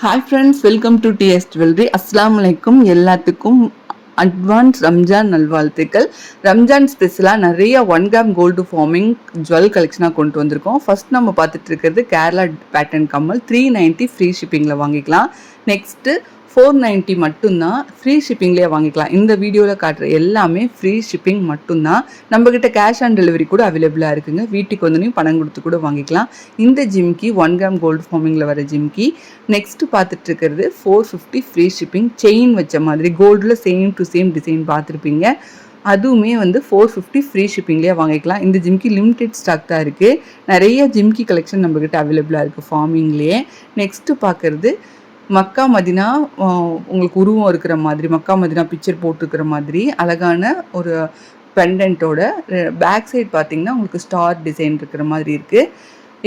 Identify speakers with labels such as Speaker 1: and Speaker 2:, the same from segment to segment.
Speaker 1: Hi friends, welcome to DS jewellery. அஸ்ஸலாமு அலைக்கும். எல்லாத்துக்கும் அட்வான்ஸ் ரம்ஜான் நல்வாழ்த்துக்கள். ரம்ஜான் ஸ்பெஷலாக நிறைய 1 கிராம் கோல்டு ஃபார்மிங் ஜுவல் கலெக்ஷனாக கொண்டு வந்திருக்கோம். ஃபர்ஸ்ட் நம்ம பார்த்துட்டு இருக்கிறது கேரளா பேட்டர்ன் கம்மல் 390 ஃப்ரீ ஷிப்பிங்கில் வாங்கிக்கலாம். நெக்ஸ்ட்டு 490 மட்டும்தான் ஃப்ரீ ஷிப்பிங்லேயே வாங்கிக்கலாம். இந்த வீடியோவில் காட்டுற எல்லாமே ஃப்ரீ ஷிப்பிங் மட்டும்தான். நம்மக்கிட்ட கேஷ் ஆன் டெலிவரி கூட அவைலபிளாக இருக்குங்க. வீட்டுக்கு வந்து பணம் கொடுத்து கூட வாங்கிக்கலாம். இந்த ஜிம்கி 1 கிராம் கோல்டு ஃபார்மிங்கில் வர ஜிம்கி. நெக்ஸ்ட்டு பார்த்துட்டு இருக்கிறது 450 ஃப்ரீ ஷிப்பிங், செயின் வச்ச மாதிரி கோல்டில் சேம் டு சேம் டிசைன் பார்த்துருப்பீங்க. அதுவுமே வந்து 450 ஃப்ரீ ஷிப்பிங்லேயே வாங்கிக்கலாம். இந்த ஜிம்கி லிமிடெட் ஸ்டாக் தான் இருக்குது. நிறைய ஜிம்கி கலெக்ஷன் நம்மக்கிட்ட அவைலபிளாக இருக்குது ஃபார்மிங்லேயே. நெக்ஸ்ட்டு பார்க்குறது மக்கா மதினா, உங்களுக்கு உருவம் இருக்கிற மாதிரி மக்கா மதினா பிக்சர் போட்டுருக்கிற மாதிரி அழகான ஒரு பெண்டன்ட்டோட பேக் சைட் பார்த்தீங்கன்னா உங்களுக்கு ஸ்டார் டிசைன் இருக்கிற மாதிரி இருக்குது.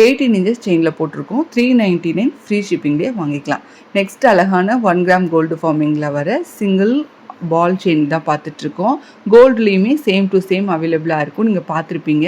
Speaker 1: 18 இன்ச்சஸ் செயினில் போட்டிருக்கோம். 399 ஃப்ரீ ஷிப்பிங்லேயே வாங்கிக்கலாம். நெக்ஸ்ட் அழகான 1 கிராம் கோல்டு ஃபார்மிங்கில் வர சிங்கிள் பால் செயின் தான் பார்த்துட்ருக்கோம். கோல்டுலேயுமே சேம் டு சேம் அவைலபிளாக இருக்கும். நீங்கள் பார்த்துருப்பீங்க.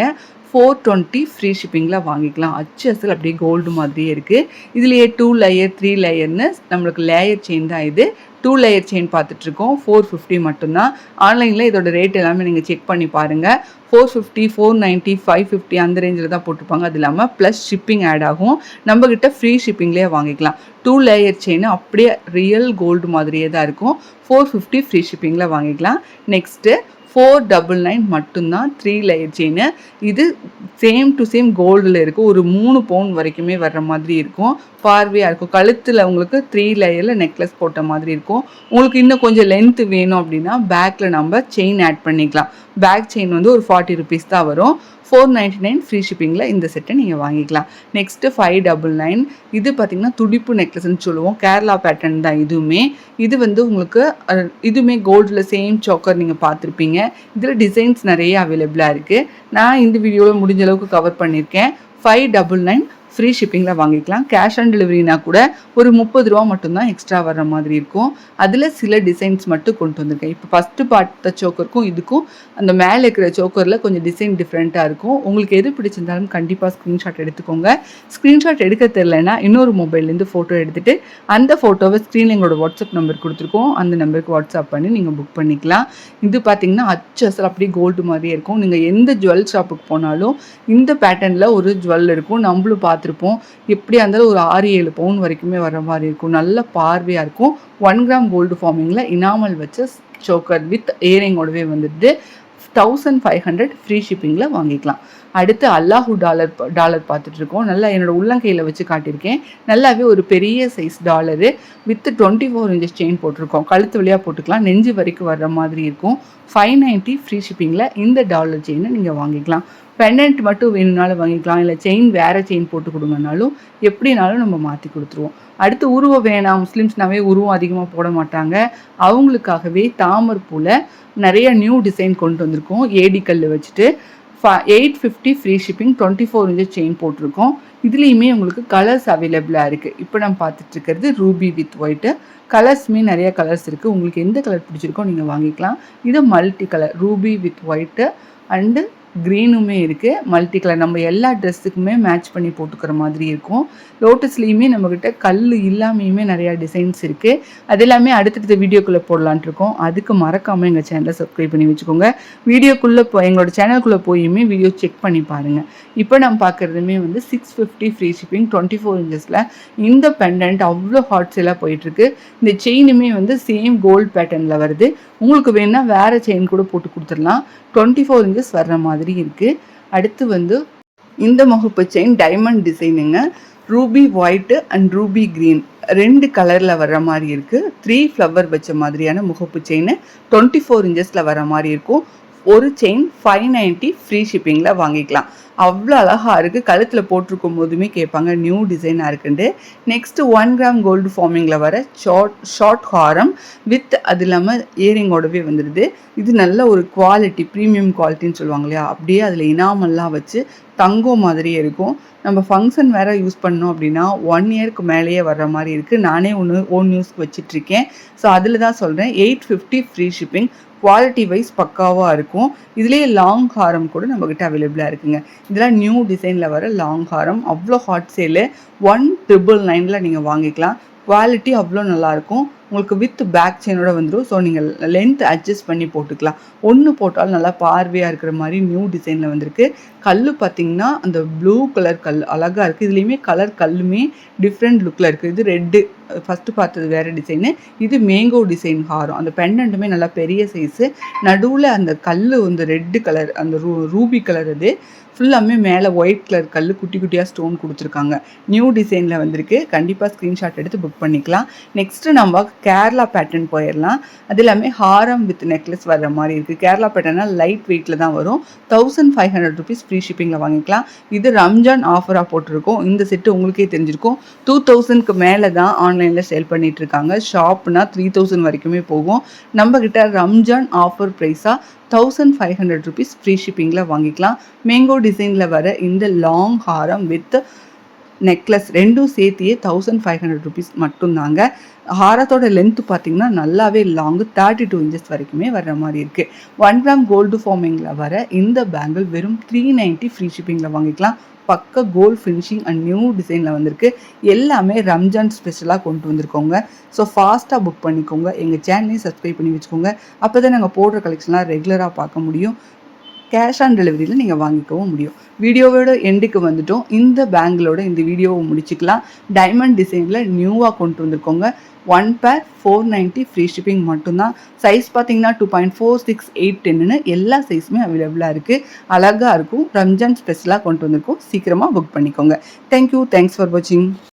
Speaker 1: 420 ஃப்ரீ ஷிப்பிங்கில் வாங்கிக்கலாம். அச்சு அசல் அப்படியே கோல்டு மாதிரியே இருக்குது. இதுலேயே 2 லேயர் 3 லேயர்னு நம்மளுக்கு லேயர் செயின் தான் இது. 2 லேயர் செயின் பார்த்துட்ருக்கோம். 450 மட்டும்தான். ஆன்லைனில் இதோட ரேட் எல்லாமே நீங்கள் செக் பண்ணி பாருங்கள். 450, 490, 550 அந்த ரேஞ்சில் தான் போட்டுப்பாங்க. அது இல்லாமல் ப்ளஸ் ஷிப்பிங் ஆட் ஆகும். நம்மக்கிட்ட ஃப்ரீ ஷிப்பிங்லேயே வாங்கிக்கலாம். 2 லேயர் செயின் அப்படியே ரியல் கோல்டு மாதிரியே தான் இருக்கும். 450 ஃப்ரீ ஷிப்பிங்கில் வாங்கிக்கலாம். நெக்ஸ்ட்டு 499 மட்டும்தான் 3 லேயர் செயின். இது சேம் டு சேம் கோல்டில் இருக்கும். ஒரு 3 பவுன் வரைக்குமே வர்ற மாதிரி இருக்கும். பார்வையாக இருக்கும். கழுத்தில் உங்களுக்கு 3 லேயரில் நெக்லஸ் போட்ட மாதிரி இருக்கும். உங்களுக்கு இன்னும் கொஞ்சம் லென்த்து வேணும் அப்படின்னா பேக்கில் நம்ம செயின் ஆட் பண்ணிக்கலாம். பேக் செயின் வந்து ஒரு 40 ருபீஸ் தான் வரும். 499 ஃப்ரீ ஷிப்பிங்கில் இந்த செட்டை நீங்கள் வாங்கிக்கலாம். நெக்ஸ்ட்டு 599. இது பார்த்திங்கன்னா துடிப்பு நெக்லஸ்ன்னு சொல்லுவோம். கேரளா பேட்டர்ன் தான் இதுவுமே. இது வந்து உங்களுக்கு இதுவுமே கோல்டில் சேம் சோக்கர் நீங்கள் பார்த்துருப்பீங்க. இதில் டிசைன்ஸ் நிறைய அவைலபிளாக இருக்குது. நான் இந்த வீடியோவில் முடிஞ்ச அளவுக்கு கவர் பண்ணியிருக்கேன். 599 ஃப்ரீ ஷிப்பிங்கில் வாங்கிக்கலாம். கேஷ் ஆன் டெலிவரினா கூட ஒரு 30 ரூபா மட்டும்தான் எக்ஸ்ட்ரா வர்ற மாதிரி இருக்கும். அதில் சில டிசைன்ஸ் மட்டும் கொண்டு வந்திருக்கேன். இப்போ ஃபஸ்ட்டு பார்த்த சோக்கருக்கும் இதுக்கும் அந்த மேலே இருக்கிற சோக்கரில் கொஞ்சம் டிசைன் டிஃப்ரெண்ட்டாக இருக்கும். உங்களுக்கு எது பிடிச்சிருந்தாலும் கண்டிப்பாக ஸ்க்ரீன்ஷாட் எடுத்துக்கோங்க. ஸ்க்ரீன்ஷாட் எடுக்க தெரிலனா இன்னொரு மொபைல்லேருந்து ஃபோட்டோ எடுத்துகிட்டு அந்த ஃபோட்டோவை ஸ்க்ரீனில் எங்களோட வாட்ஸ்அப் நம்பர் கொடுத்துருக்கோம். அந்த நம்பருக்கு வாட்ஸ்அப் பண்ணி நீங்கள் புக் பண்ணிக்கலாம். இது பார்த்திங்கன்னா அச்சு அசல் அப்படியே கோல்டு மாதிரியே இருக்கும். நீங்கள் எந்த ஜுவல் ஷாப்புக்கு போனாலும் இந்த பேட்டர்னில் ஒரு ஜுவல் இருக்கும். நம்மளும் பார்த்துருப்போம். எப்படியா இருந்தாலும் ஒரு 6-7 பவுன் வரைக்குமே வர மாதிரி இருக்கும். நல்ல பார்வையாக இருக்கும். 1 கிராம் கோல்டு ஃபார்மிங்கில் இனாமல் வச்ச சோக்கர் வித் இயரிங்கோடவே வந்துடுது. 1500 ஃப்ரீ ஷிப்பிங்கில் வாங்கிக்கலாம். அடுத்து அல்லாஹூ டாலர் பார்த்துட்ருக்கோம். நல்லா என்னோடய உள்ளங்கையில் வச்சு காட்டியிருக்கேன். நல்லாவே ஒரு பெரிய size dollar with 24 inches chain போட்டிருக்கோம். கழுத்து வழியாக போட்டுக்கலாம். நெஞ்சு வரைக்கும் வர்ற மாதிரி இருக்கும். 590 ஃப்ரீ ஷிப்பிங்கில் இந்த டாலர் செயினை நீங்கள் வாங்கிக்கலாம். பெண்டன்ட் மட்டும் வேணும்னாலும் வாங்கிக்கலாம். இல்லை செயின் வேறு செயின் போட்டு கொடுங்கனாலும் எப்படினாலும் நம்ம மாற்றி கொடுத்துருவோம். அடுத்து உருவம் வேணாம், முஸ்லீம்ஸ்னாவே உருவம் அதிகமாக போட மாட்டாங்க. அவங்களுக்காகவே தாமரைப்பூவில் நிறைய நியூ டிசைன் கொண்டு வந்திருக்கோம். ஏடிக்கல் வச்சுட்டு 850 ஃப்ரீ ஷிப்பிங், 24 இன்ச்சஸ் செயின் போட்டிருக்கோம். இதுலேயுமே உங்களுக்கு கலர்ஸ் அவைலபிளாக இருக்குது. இப்போ நம்ம பார்த்துட்ருக்கிறது ரூபி வித் ஒயிட்டு. கலர்ஸுமே நிறைய கலர்ஸ் இருக்குது. உங்களுக்கு எந்த கலர் பிடிச்சிருக்கோ நீங்கள் வாங்கிக்கலாம். இது multi colour ruby with white and க்ரீனுமே இருக்குது. மல்டி கலர் நம்ம எல்லா ட்ரெஸ்ஸுக்குமே மேட்ச் பண்ணி போட்டுக்கிற மாதிரி இருக்கும். லோட்டஸ்லேயுமே நம்மக்கிட்ட கல் இல்லாமையுமே நிறையா டிசைன்ஸ் இருக்குது. அது எல்லாமே அடுத்தடுத்த வீடியோக்குள்ளே போடலான்ட்டு இருக்கோம். அதுக்கு மறக்காமல் எங்கள் சேனலை சப்ஸ்கிரைப் பண்ணி வச்சுக்கோங்க. வீடியோக்குள்ளே எங்களோட சேனலுக்குள்ளே போயுமே வீடியோ செக் பண்ணி பாருங்கள். இப்போ நம்ம பார்க்குறதுமே வந்து 650 ஃப்ரீ ஷிப்பிங், 24 இன்ச்சஸில் இந்த பெண்டன்ட் அவ்வளோ ஹாட் சேலாக போயிட்டுருக்கு. இந்த செயினுமே வந்து சேம் கோல்டு பேட்டர்னில் வருது. உங்களுக்கு வேணால் வேறு செயின் கூட போட்டு கொடுத்துடலாம். 24 இன்ச்சஸ் வர்ற மாதிரி இருக்குது. அடுத்து வந்து இந்த முகப்பு செயின் டைமண்ட் டிசைனுங்க. Ruby white and ruby green 2 கலரில் வர்ற மாதிரி இருக்குது. 3 ஃப்ளவர் வச்ச மாதிரியான முகப்பு செயின் 24 இன்ச்சஸில் வர மாதிரி இருக்கும். ஒரு செயின் 590 ஃப்ரீ ஷிப்பிங்கில் வாங்கிக்கலாம். அவ்வளோ அழகாக இருக்குது. கழுத்தில் போட்டிருக்கும் போதுமே கேட்பாங்க நியூ டிசைனாக இருக்குன்ட்டு. நெக்ஸ்ட்டு 1 கிராம் கோல்டு ஃபார்மிங்கில் வர ஷார்ட் ஹாரம் வித் அது இல்லாமல் இயரிங்கோடவே வந்துடுது. இது நல்ல ஒரு குவாலிட்டி, ப்ரீமியம் குவாலிட்டின்னு சொல்லுவாங்க இல்லையா, அப்படியே அதில் இனாமெல்லாம் வச்சு தங்கம் மாதிரியே இருக்கும். நம்ம ஃபங்க்ஷன் வேறு யூஸ் பண்ணோம் அப்படின்னா 1 இயருக்கு மேலேயே வர்ற மாதிரி இருக்குது. நானே ஓன் யூஸ்க்கு வச்சிட்ருக்கேன். ஸோ அதில் தான் சொல்கிறேன். 850 ஃப்ரீ ஷிப்பிங். குவாலிட்டி வைஸ் பக்காவாக இருக்கும். இதுலேயே லாங் ஹாரம் கூட நம்மக்கிட்ட அவைலபிளாக இருக்குங்க. இதெல்லாம் நியூ டிசைனில் வர லாங் ஹாரம் அவ்வளோ ஹாட் சேலு. 1999 நீங்கள் வாங்கிக்கலாம். குவாலிட்டி அவ்வளோ நல்லாயிருக்கும். உங்களுக்கு வித் பேக் செயினோட வந்துடும். ஸோ நீங்கள் லென்த் அட்ஜஸ்ட் பண்ணி போட்டுக்கலாம். ஒன்று போட்டாலும் நல்லா பார்வையாக இருக்கிற மாதிரி நியூ டிசைனில் வந்திருக்கு. கல் பார்த்தீங்கன்னா அந்த ப்ளூ கலர் கல் அழகாக இருக்குது. இதுலேயுமே கலர் கல்லுமே டிஃப்ரெண்ட் லுக்கில் இருக்குது. இது ரெட்டு ஃபஸ்ட்டு பார்த்தது வேறு டிசைனு. இது மேங்கோ டிசைன் ஹாரம். அந்த பெண்டன்ட்டுமே நல்லா பெரிய சைஸு. நடுவில் அந்த கல் வந்து ரெட்டு கலர் அந்த ரூபி கலர் அது. ஃபுல்லாமே மேலே ஒயிட் கலர் கல் குட்டி குட்டியாக ஸ்டோன் கொடுத்துருக்காங்க. நியூ டிசைனில் வந்திருக்கு. கண்டிப்பாக ஸ்க்ரீன்ஷாட் எடுத்து புக் பண்ணிக்கலாம். நெக்ஸ்ட்டு நம்ம கேரளா பேட்டர்ன் போயிடலாம். அது எல்லாமே ஹாரம் வித் நெக்லஸ் வர்ற மாதிரி இருக்குது. கேரளா பேட்டர்னா லைட் வெயிட்டில் தான் வரும். 1500 rupees ஃப்ரீ ஷிப்பிங்கில் வாங்கிக்கலாம். இது ரம்ஜான் ஆஃபராக போட்டிருக்கோம். இந்த செட்டு உங்களுக்கே தெரிஞ்சிருக்கும். 2000க்கு மேலே தான் ஆன்லைனில் சேல் பண்ணிகிட்டு இருக்காங்க. ஷாப்னா 3000 வரைக்குமே போகும். நம்மக்கிட்ட ரம்ஜான் ஆஃபர் ப்ரைஸாக 1500 rupees ஃப்ரீ ஷிப்பிங்கில் வாங்கிக்கலாம். மேங்கோ டிசைனில் வர இந்த லாங் ஹாரம் வித் நெக்லஸ் ரெண்டும் சேர்த்தியே 1500 rupees மட்டும்தாங்க. ஹாரத்தோட லென்த்து பார்த்தீங்கன்னா நல்லாவே லாங்கு 32 inches வரைக்குமே வர்ற மாதிரி இருக்குது. 1 gram கோல்டு ஃபார்மிங்கில் வர இந்த பேங்கிள் வெறும் 390 ஃப்ரீ ஷிப்பிங்கில் வாங்கிக்கலாம். பக்க கோல்டு ஃபினிஷிங் அண்ட் நியூ டிசைனில் வந்திருக்கு. எல்லாமே ரம்ஜான் ஸ்பெஷலாக கொண்டு வந்திருக்கோங்க. ஸோ ஃபாஸ்ட்டாக புக் பண்ணிக்கோங்க. எங்கள் சேனலையும் சப்ஸ்கிரைப் பண்ணி வச்சுக்கோங்க. அப்போ தான் நாங்கள் போடுற கலெக்ஷன்லாம் ரெகுலராக பார்க்க முடியும். கேஷ் ஆன் டெலிவரியில் நீங்கள் வாங்கிக்கவும் முடியும். வீடியோவோட எண்டுக்கு வந்துட்டோம். இந்த பேங்கிளோட இந்த வீடியோவை முடிச்சுக்கலாம். டைமண்ட் டிசைனில் நியூவாக கொண்டு வந்திருக்கோங்க. 1 pair 490 ஃப்ரீ ஷிப்பிங் மட்டும்தான். சைஸ் பார்த்தீங்கன்னா 2.4, 6, 8, 10ன்னு எல்லா சைஸுமே அவைலபிளாக இருக்குது. அழகாக இருக்கும். ரம்ஜான் ஸ்பெஷலாக கொண்டு வந்திருக்கோம். சீக்கிரமாக புக் பண்ணிக்கோங்க. தேங்க்யூ. தேங்க்ஸ் ஃபார் வாட்சிங்.